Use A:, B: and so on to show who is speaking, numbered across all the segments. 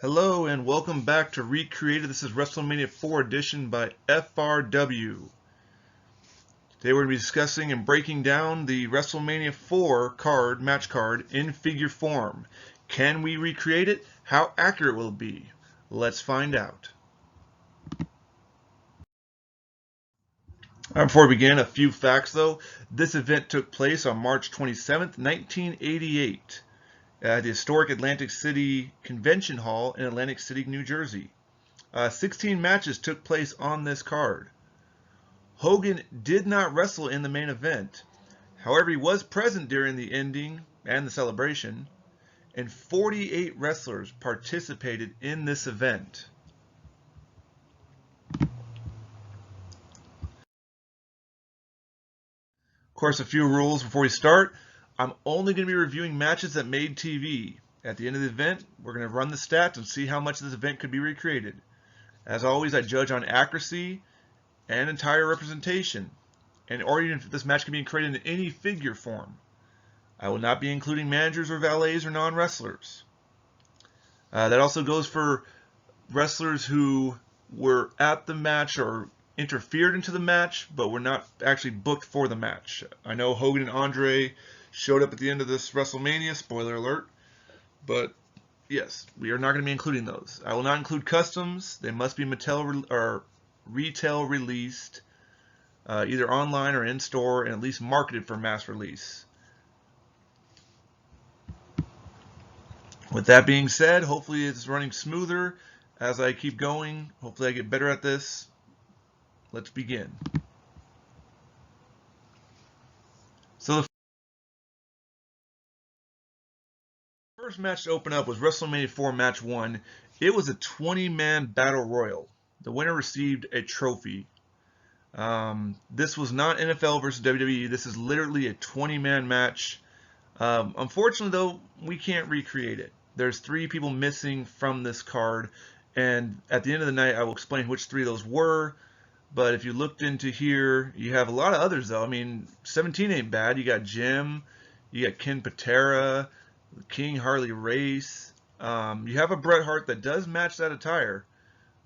A: Hello and welcome back to Recreated. This is Wrestlemania 4 edition by FRW. Today we're going to be discussing and breaking down the Wrestlemania 4 match card in figure form. Can we recreate it? How accurate will it be? Let's find out. Before we begin, a few facts though. This event took place on March 27th, 1988. At the historic Atlantic City Convention Hall in Atlantic City, New Jersey. 16 matches took place on this card. Hogan did not wrestle in the main event. However, he was present during the ending and the celebration, and 48 wrestlers participated in this event. Of course, a few rules before we start. I'm only going to be reviewing matches that made TV. At the end of the event, we're going to run the stats and see how much this event could be recreated. As always, I judge on accuracy and entire representation, or even if this match can be created in any figure form. I will not be including managers or valets or non-wrestlers. That also goes for wrestlers who were at the match or interfered into the match, but were not actually booked for the match. I know Hogan and Andre showed up at the end of this WrestleMania, spoiler alert, but yes, we are not going to be including those. I will not include customs. They must be Mattel or retail released, either online or in store, and at least marketed for mass release. With that being said, hopefully it's running smoother as I keep going. Hopefully I get better at this. Let's begin. So the first match to open up was WrestleMania 4 Match 1. It was a 20-man battle royal. The winner received a trophy. This was not NFL versus WWE. This is literally a 20-man match. Unfortunately, though, we can't recreate it. There's 3 people missing from this card, and at the end of the night, I will explain which 3 those were. But if you looked into here, you have a lot of others, though. I mean, 17 ain't bad. You got Jim, you got Ken Patera, King Harley Race. You have a Bret Hart that does match that attire.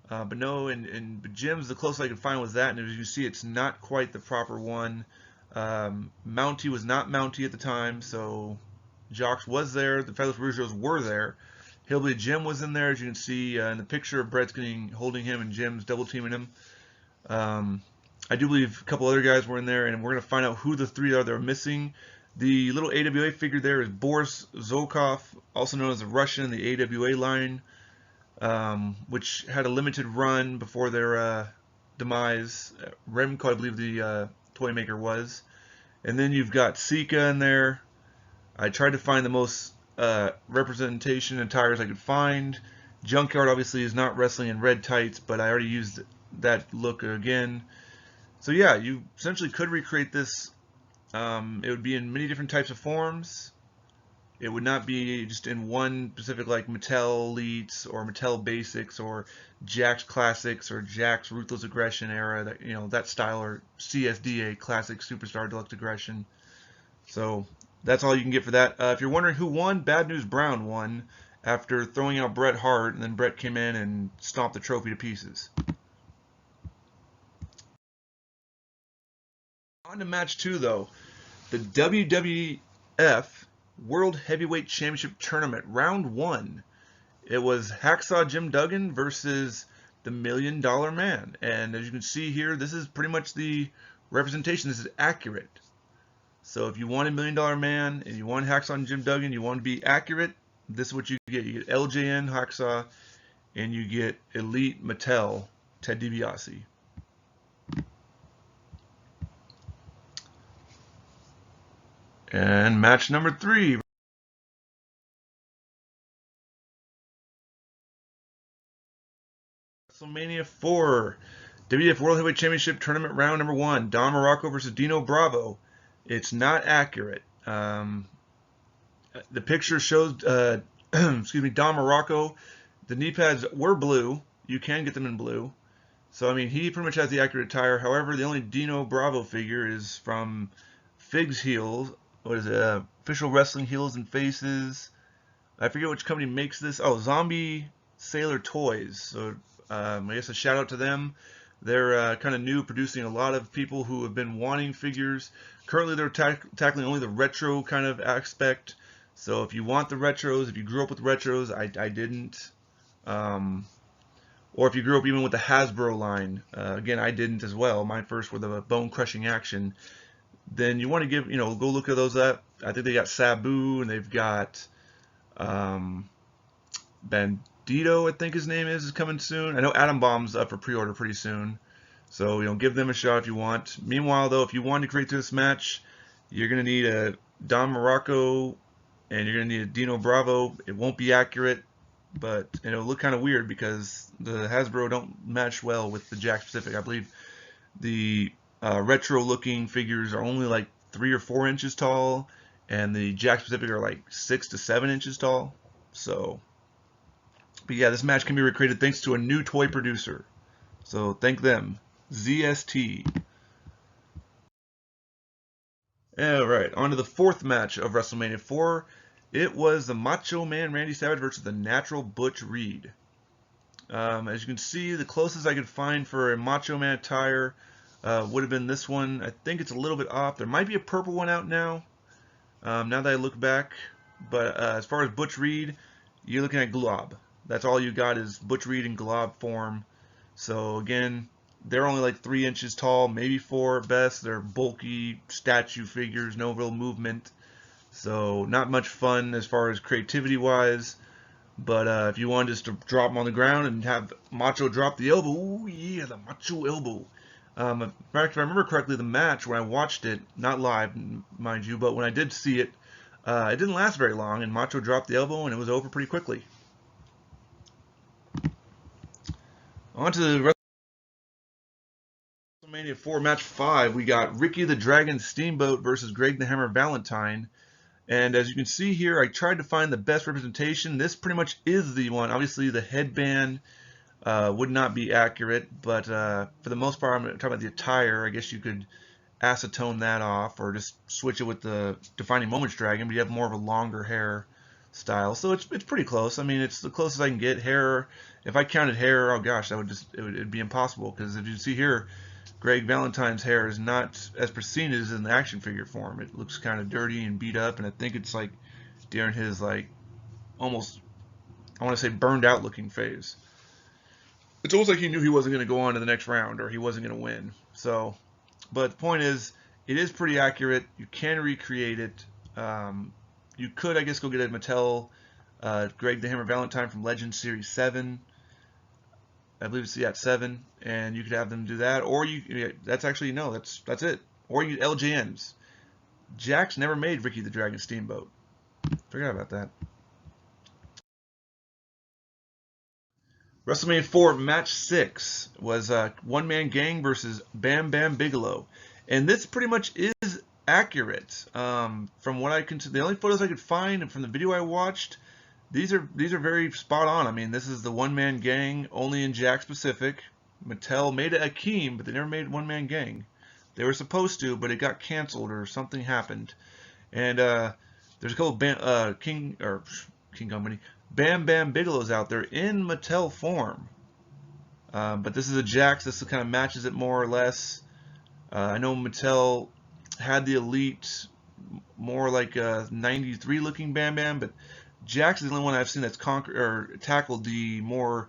A: But no, and Jim's the closest I could find was that, and as you see, it's not quite the proper one. Mountie was not Mountie at the time, so Jocks was there. The Fabulous Rougeaus were there. Hillbilly Jim was in there, as you can see in the picture of Bret's holding him and Jim's double teaming him. I do believe a couple other guys were in there, and we're going to find out who the 3 are that are missing. The little AWA figure there is Boris Zolkov, also known as the Russian in the AWA line, which had a limited run before their demise. Remco, I believe the toy maker was. And then you've got Sika in there. I tried to find the most representation attires I could find. Junkyard obviously is not wrestling in red tights, but I already used that look again. So yeah, you essentially could recreate this. It would be in many different types of forms. It would not be just in one specific, like Mattel Elites or Mattel Basics or Jakks Classics or Jakks Ruthless Aggression era, that that style, or CSDA Classic Superstar Deluxe Aggression. So that's all you can get for that. If you're wondering who won, Bad News Brown won after throwing out Bret Hart, and then Bret came in and stomped the trophy to pieces. On to match 2, though. The WWF World Heavyweight Championship Tournament, round 1. It was Hacksaw Jim Duggan versus the $1 Million Man. And as you can see here, this is pretty much the representation. This is accurate. So if you want a $1 Million Man and you want Hacksaw Jim Duggan, you want to be accurate, this is what you get. You get LJN Hacksaw, and you get Elite Mattel Ted DiBiase. And match number 3. WrestleMania 4. WWF World Heavyweight Championship Tournament round number 1. Don Morocco versus Dino Bravo. It's not accurate. The picture shows, excuse me, Don Morocco. The knee pads were blue. You can get them in blue. So, I mean, he pretty much has the accurate attire. However, the only Dino Bravo figure is from Fig's Heels. What is it? Official Wrestling Heels and Faces. I forget which company makes this. Oh, Zombie Sailor Toys. So I guess a shout out to them. They're kind of new, producing a lot of people who have been wanting figures. Currently, they're tackling only the retro kind of aspect. So if you want the retros, if you grew up with retros, I didn't. Or if you grew up even with the Hasbro line, again, I didn't as well. Mine first were the bone crushing action. Then you want to give, go look at those up. I think they got Sabu and they've got Bandito, I think his name is coming soon. I know Atom Bomb's up for pre-order pretty soon. So, give them a shot if you want. Meanwhile, though, if you want to create this match, you're going to need a Don Morocco and you're going to need a Dino Bravo. It won't be accurate, but it'll look kind of weird because the Hasbro don't match well with the Jakks Pacific. I believe the retro-looking figures are only like 3 or 4 inches tall, and the Jakks Pacific are like 6 to 7 inches tall. So, but yeah, this match can be recreated thanks to a new toy producer. So thank them, ZST. All right, on to the 4th match of WrestleMania 4. It was the Macho Man Randy Savage versus the Natural Butch Reed. As you can see, the closest I could find for a Macho Man attire would have been this one. I think it's a little bit off. There might be a purple one out now, now that I look back. But as far as Butch Reed, you're looking at glob. That's all you got is Butch Reed in glob form. So again, they're only like 3 inches tall, maybe 4 at best. They're bulky statue figures, no real movement. So not much fun as far as creativity wise. But if you wanted just to drop them on the ground and have Macho drop the elbow, ooh yeah, the Macho elbow. In fact, if I remember correctly, the match when I watched it, not live, mind you, but when I did see it, it didn't last very long, and Macho dropped the elbow, and it was over pretty quickly. On to the WrestleMania 4 Match 5, we got Ricky the Dragon Steamboat versus Greg the Hammer Valentine. And as you can see here, I tried to find the best representation. This pretty much is the one. Obviously, the headband would not be accurate, but for the most part, I'm going to talk about the attire. I guess you could acetone that off or just switch it with the Defining Moments Dragon, but you have more of a longer hair style. So it's pretty close. I mean, it's the closest I can get. Hair, if I counted hair, oh gosh, that would it'd be impossible, because if you see here, Greg Valentine's hair is not as pristine as in the action figure form. It looks kind of dirty and beat up, and I think it's like during his like almost, I want to say, burned out looking phase. It's almost like he knew he wasn't going to go on to the next round, or he wasn't going to win. So, but the point is, it is pretty accurate. You can recreate it. You could, I guess, go get a Mattel Greg the Hammer Valentine from Legends Series 7. I believe it's at 7, and you could have them do that, or that's actually, no, that's it. Or you LJNs. Jakks never made Ricky the Dragon Steamboat. Forgot about that. WrestleMania 4 Match 6 was One Man Gang versus Bam Bam Bigelow, and this pretty much is accurate. From what I can see, the only photos I could find, and from the video I watched, these are very spot on. I mean, this is the One Man Gang only in Jakks Pacific. Mattel made a Akeem, but they never made One Man Gang. They were supposed to, but it got canceled or something happened. And there's a couple King Company Bam Bam Bigelows out there in Mattel form. But this is a Jakks. This kind of matches it more or less. I know Mattel had the Elite, more like a 93 looking Bam Bam, but Jakks is the only one I've seen that's tackled the more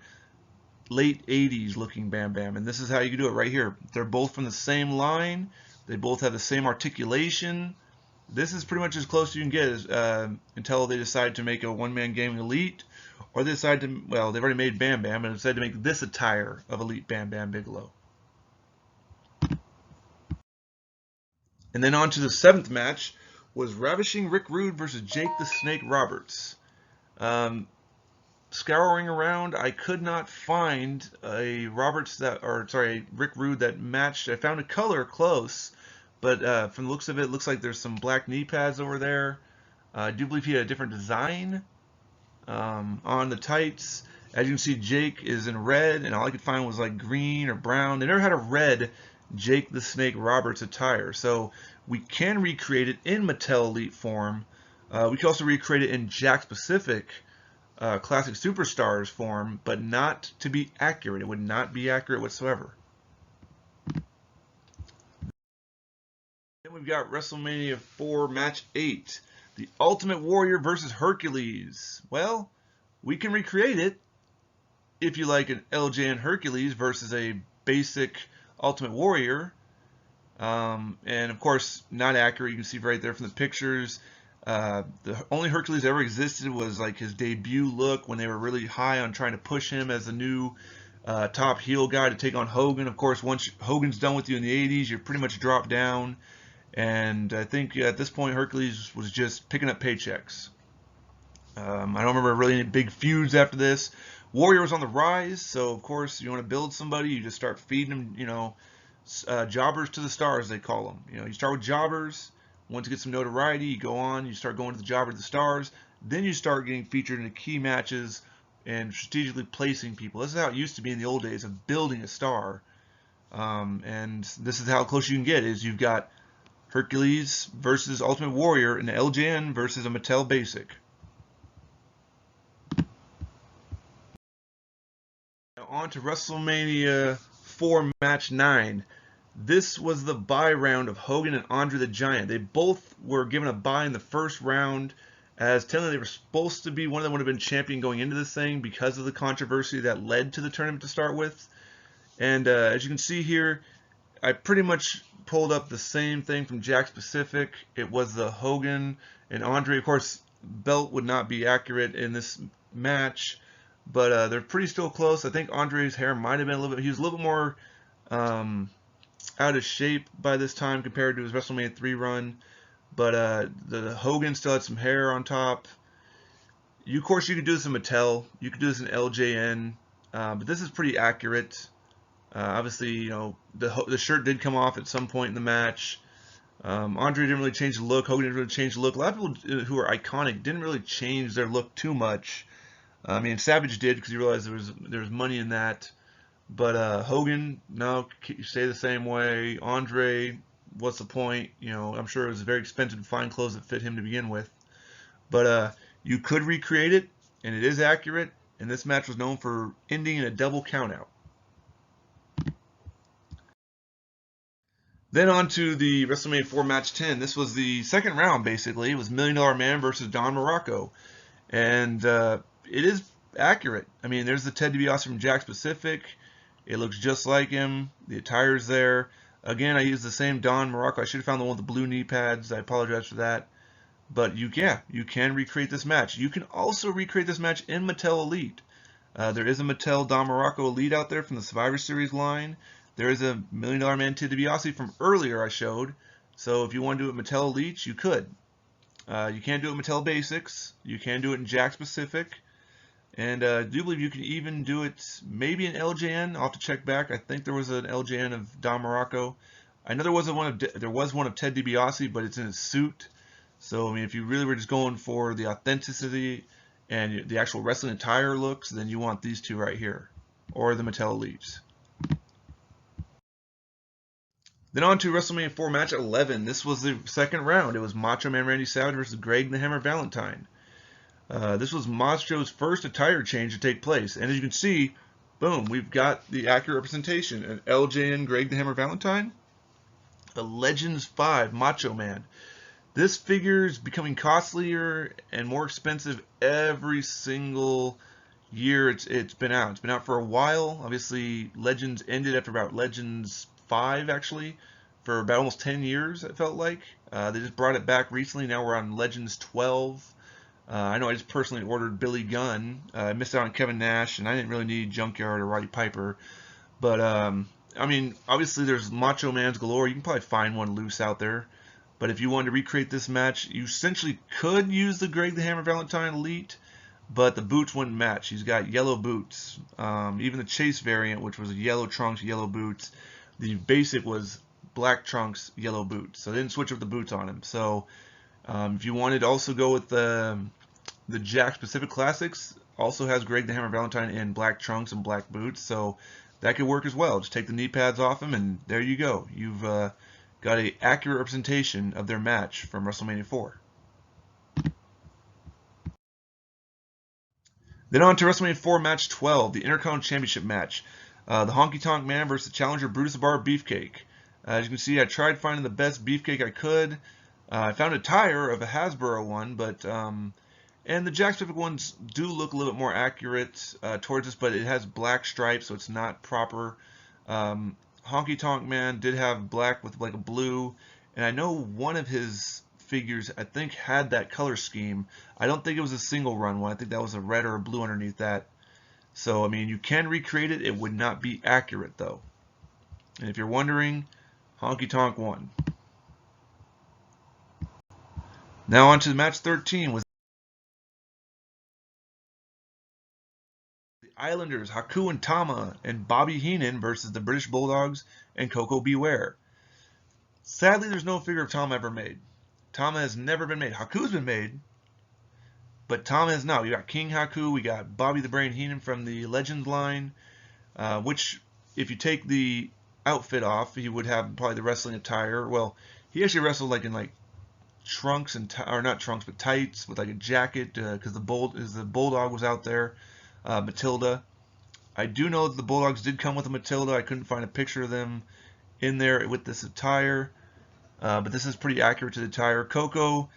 A: late 80s looking Bam Bam, and this is how you do it right here. They're both from the same line. They both have the same articulation. This is pretty much as close as you can get until they decide to make a one-man gang Elite, or they decide to, well, they've already made Bam Bam, and decide to make this attire of Elite Bam Bam Bigelow. And then on to the 7th match was Ravishing Rick Rude versus Jake the Snake Roberts. Scouring around, I could not find a Rick Rude that matched. I found a color close, but from the looks of it, looks like there's some black knee pads over there. I do believe he had a different design on the tights. As you can see, Jake is in red, and all I could find was like green or brown. They never had a red Jake the Snake Roberts attire, so we can recreate it in Mattel Elite form. We can also recreate it in Jakks Pacific Classic Superstars form, but not to be accurate. It would not be accurate whatsoever. Then we've got WrestleMania 4 Match 8. The Ultimate Warrior versus Hercules. Well, we can recreate it if you like an LJN Hercules versus a basic Ultimate Warrior. And of course, not accurate. You can see right there from the pictures. The only Hercules that ever existed was like his debut look when they were really high on trying to push him as a new top heel guy to take on Hogan. Of course, once Hogan's done with you in the 80s, you're pretty much dropped down. And I think at this point, Hercules was just picking up paychecks. I don't remember really any big feuds after this. Warrior was on the rise, so of course, you want to build somebody, you just start feeding them, jobbers to the stars, they call them. You start with jobbers. Once you get some notoriety, you go on, you start going to the jobber to the stars. Then you start getting featured in the key matches and strategically placing people. This is how it used to be in the old days of building a star. And this is how close you can get, is you've got Hercules versus Ultimate Warrior and LJN versus a Mattel Basic. Now on to WrestleMania 4 Match 9. This was the bye round of Hogan and Andre the Giant. They both were given a bye in the first round, as technically they were supposed to be, one of them would have been champion going into this thing because of the controversy that led to the tournament to start with. And as you can see here, I pretty much pulled up the same thing from Jakks Pacific. It was the Hogan and Andre. Of course, belt would not be accurate in this match, but they're pretty still close. I think Andre's hair might have been a little bit, he was a little bit more out of shape by this time compared to his WrestleMania 3 run, but the Hogan still had some hair on top. Of course, you could do this in Mattel, you could do this in LJN, but this is pretty accurate. Obviously, the shirt did come off at some point in the match. Andre didn't really change the look. Hogan didn't really change the look. A lot of people who are iconic didn't really change their look too much. I mean, Savage did because he realized there was money in that. But Hogan, no, stay the same way. Andre, what's the point? I'm sure it was very expensive to find clothes that fit him to begin with. But you could recreate it, and it is accurate. And this match was known for ending in a double countout. Then on to the WrestleMania 4 Match 10. This was the second round, basically. It was $1 Million Man versus Don Morocco. And it is accurate. I mean, there's the Ted DiBiase from Jakks Pacific. It looks just like him. The attire's there. Again, I used the same Don Morocco. I should have found the one with the blue knee pads. I apologize for that. But you can recreate this match. You can also recreate this match in Mattel Elite. There is a Mattel Don Morocco Elite out there from the Survivor Series line. There is a $1 Million Man Ted DiBiase from earlier I showed. So if you want to do it Mattel Elite, you could. You can do it Mattel Basics. You can do it in Jakks Pacific. And I do believe you can even do it maybe in LJN. I'll have to check back. I think there was an LJN of Don Morocco. I know there was one of Ted DiBiase, but it's in his suit. So I mean, if you really were just going for the authenticity and the actual wrestling attire looks, then you want these two right here, or the Mattel Elites. Then on to WrestleMania 4 Match 11. This was the second round. It was Macho Man Randy Savage versus Greg the Hammer Valentine. This was Macho's first attire change to take place. And as you can see, boom, we've got the accurate representation. An LJN Greg the Hammer Valentine. A Legends 5 Macho Man. This figure is becoming costlier and more expensive every single year it's been out. It's been out for a while. Obviously, Legends ended after about Legends 5, actually, for about almost 10 years, it felt like. They just brought it back recently. Now we're on Legends 12. I know I just personally ordered Billy Gunn. I missed out on Kevin Nash, and I didn't really need Junkyard or Roddy Piper. But, I mean, obviously there's Macho Mans galore. You can probably find one loose out there. But if you wanted to recreate this match, you essentially could use the Greg the Hammer Valentine Elite, but the boots wouldn't match. He's got yellow boots. Even the Chase variant, which was yellow trunks, yellow boots. The basic was black trunks, yellow boots. So they didn't switch up the boots on him. So if you wanted to also go with the Jakks Pacific Classics, also has Greg the Hammer Valentine in black trunks and black boots. So that could work as well. Just take the knee pads off him, and there you go. You've got an accurate representation of their match from WrestleMania 4. Then on to WrestleMania 4 Match 12, the Intercontinental Championship match. The Honky Tonk Man versus the challenger Brutus the Barber Beefcake. As you can see, I tried finding the best beefcake I could. I found a tire of a Hasbro one, but and the Jakks Pacific ones do look a little bit more accurate towards this, but it has black stripes, so it's not proper. Honky Tonk Man did have black with like a blue, and I know one of his figures I think had that color scheme. I don't think it was a single run one. I think that was a red or a blue underneath that. So I mean, you can recreate it. It would not be accurate though. And if you're wondering, Honky Tonk won. Now on to match 13 was the Islanders, Haku and Tama, and Bobby Heenan versus the British Bulldogs and Coco Beware. Sadly, there's no figure of Tama ever made. Tama has never been made. Haku's been made, but Tama has not. We got King Haku, we got Bobby the Brain Heenan from the Legends line, which if you take the outfit off, he would have probably the wrestling attire. Well, he actually wrestled like in like trunks and or not trunks, but tights with like a jacket because the Bulldog was out there. Matilda. I do know that the Bulldogs did come with a Matilda. I couldn't find a picture of them in there with this attire, but this is pretty accurate to the attire. Coco,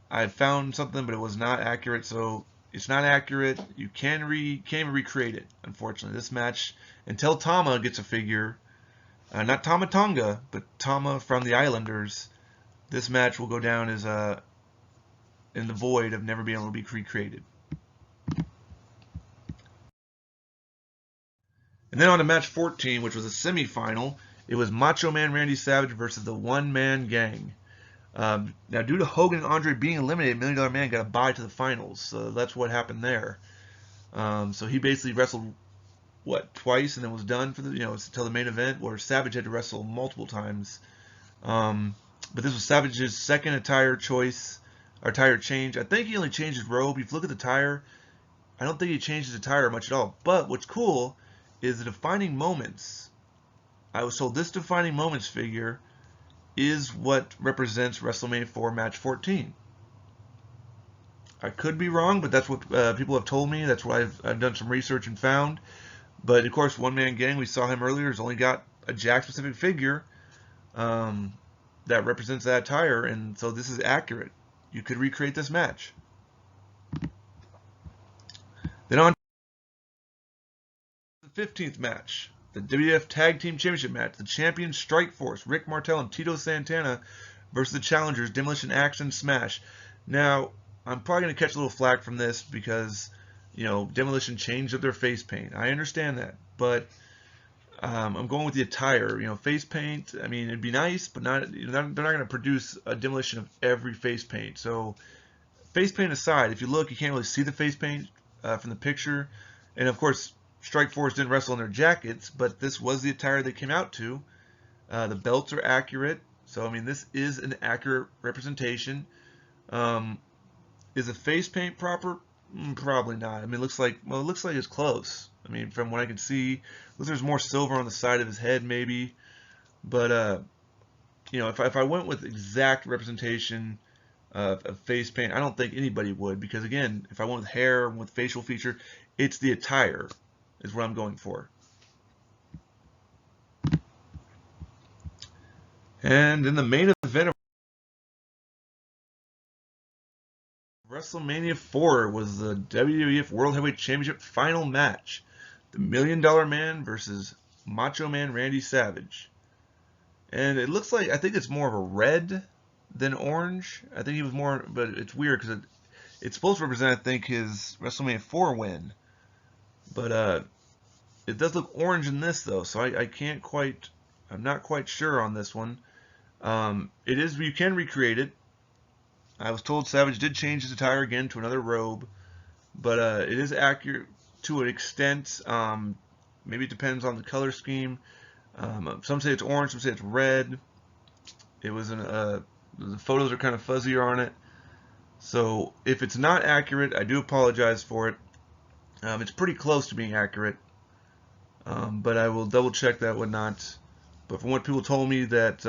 A: I found something, but it was not accurate, so it's not accurate. You can't recreate it, unfortunately. This match, until Tama gets a figure, not Tama Tonga, but Tama from the Islanders, this match will go down as in the void of never being able to be recreated. And then on to match 14, which was a semifinal, it was Macho Man Randy Savage versus the One Man Gang. Now, due to Hogan and Andre being eliminated, $1 Million Man got a bye to the finals, so that's what happened there. So he basically wrestled twice, and then was done for the until the main event, where Savage had to wrestle multiple times. But this was Savage's second attire choice, or attire change. I think he only changed his robe. If you look at the attire, I don't think he changed his attire much at all. But what's cool is the Defining Moments. I was told this Defining Moments figure is what represents WrestleMania 4 Match 14. I could be wrong, but that's what people have told me. That's what I've done some research and found. But of course, One Man Gang, we saw him earlier, has only got a Jakks Pacific figure that represents that attire, and so this is accurate. You could recreate this match. Then on to the 15th match, the WWF Tag Team Championship match. The champions Strike Force, Rick Martel and Tito Santana versus the challengers Demolition Axe and Smash. Now, I'm probably going to catch a little flack from this because, Demolition changed up their face paint. I understand that, but I'm going with the attire. Face paint, I mean, it'd be nice, but not. They're not going to produce a Demolition of every face paint. So, face paint aside, if you look, you can't really see the face paint from the picture. And of course, Strike Force didn't wrestle in their jackets, but this was the attire they came out to. The belts are accurate, so I mean, this is an accurate representation. Is the face paint proper? Probably not. I mean, it looks like it's close. I mean, from what I can see, looks like there's more silver on the side of his head, maybe. But if I went with exact representation of face paint, I don't think anybody would, because again, if I went with hair and with facial feature, it's the attire is what I'm going for. And in the main event of WrestleMania 4 was the WWF World Heavyweight Championship final match. The $1 Million Man versus Macho Man Randy Savage. And it looks like, I think it's more of a red than orange. I think he was more, but it's weird because it's supposed to represent, I think, his WrestleMania 4 win. But it does look orange in this, though, so I'm not quite sure on this one. You can recreate it. I was told Savage did change his attire again to another robe, but it is accurate to an extent. Maybe it depends on the color scheme. Some say it's orange, some say it's red. The photos are kind of fuzzier on it. So if it's not accurate, I do apologize for it. It's pretty close to being accurate, but I will double check that whatnot. But from what people told me, that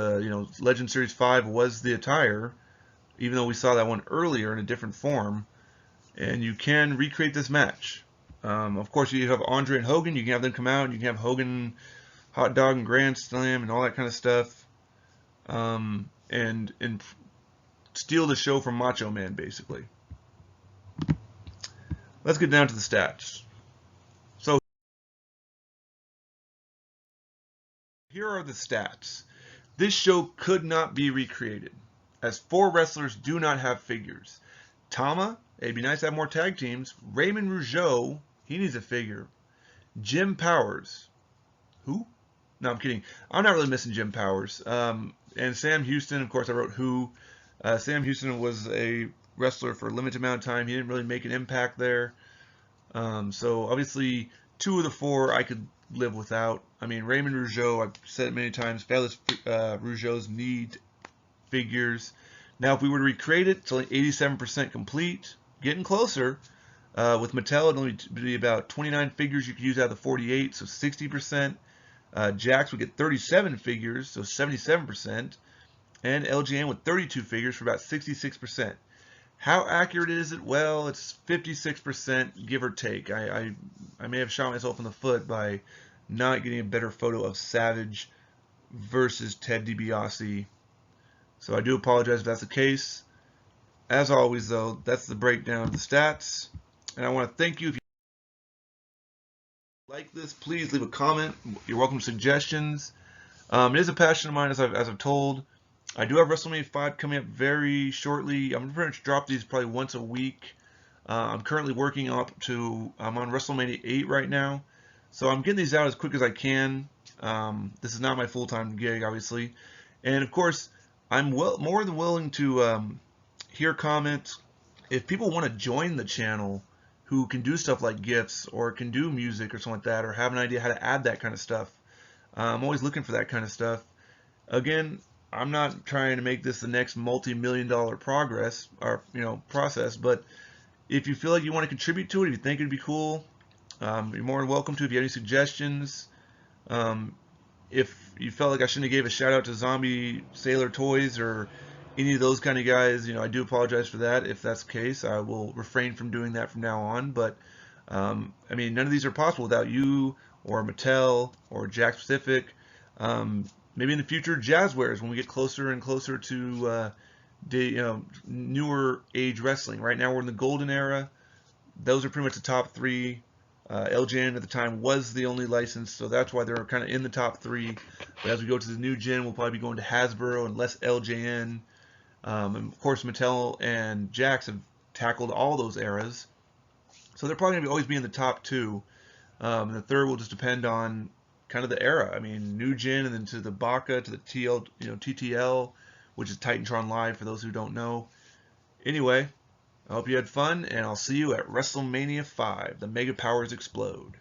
A: Legend Series 5 was the attire, even though we saw that one earlier in a different form, and you can recreate this match. Of course, you have Andre and Hogan. You can have them come out. You can have Hogan hot dog and grand slam and all that kind of stuff, and steal the show from Macho Man, basically. Let's get down to the stats. So here are the stats. This show could not be recreated, as 4 wrestlers do not have figures. Tama, it'd be nice to have more tag teams. Raymond Rougeau, he needs a figure. Jim Powers, who? No, I'm kidding. I'm not really missing Jim Powers. And Sam Houston, of course, I wrote who. Sam Houston was a wrestler for a limited amount of time. He didn't really make an impact there. So obviously, 2 of the 4 I could live without. I mean, Raymond Rougeau, I've said it many times, Fabulous Rougeaus need figures. Now, if we were to recreate it, it's only 87% complete. Getting closer. With Mattel, it'd only be about 29 figures you could use out of the 48, so 60%. Jax would get 37 figures, so 77%. And LJN with 32 figures for about 66%. How accurate is it? Well, it's 56%, give or take. I may have shot myself in the foot by not getting a better photo of Savage versus Ted DiBiase. So I do apologize if that's the case. As always, though, that's the breakdown of the stats. And I want to thank you. If you like this, please leave a comment. You're welcome to suggestions. It is a passion of mine, as I've told. I do have WrestleMania 5 coming up very shortly. I'm going to drop these probably once a week. I'm currently working up to, I'm on WrestleMania 8 right now. So I'm getting these out as quick as I can. This is not my full-time gig, obviously. And of course, I'm more than willing to hear comments. If people want to join the channel who can do stuff like GIFs or can do music or something like that, or have an idea how to add that kind of stuff, I'm always looking for that kind of stuff. Again, I'm not trying to make this the next multi-million-dollar process, but if you feel like you want to contribute to it, if you think it'd be cool, you're more than welcome to. If you have any suggestions, if you felt like I shouldn't have gave a shout out to Zombie Sailor Toys or any of those kind of guys, I do apologize for that. If that's the case, I will refrain from doing that from now on. But I mean, none of these are possible without you or Mattel or Jack Pacific. Maybe in the future, Jazzwares when we get closer and closer to newer age wrestling. Right now, we're in the golden era. Those are pretty much the top 3. LJN at the time was the only license, so that's why they're kind of in the top 3. But as we go to the new gen, we'll probably be going to Hasbro and less LJN. And of course, Mattel and Jax have tackled all those eras, so they're probably going to always be in the top 2. And the third will just depend on kind of the era. I mean, new gen, and then to the BACA, to the TTL, which is Titantron Live for those who don't know. Anyway, I hope you had fun, and I'll see you at WrestleMania 5. The Mega Powers explode.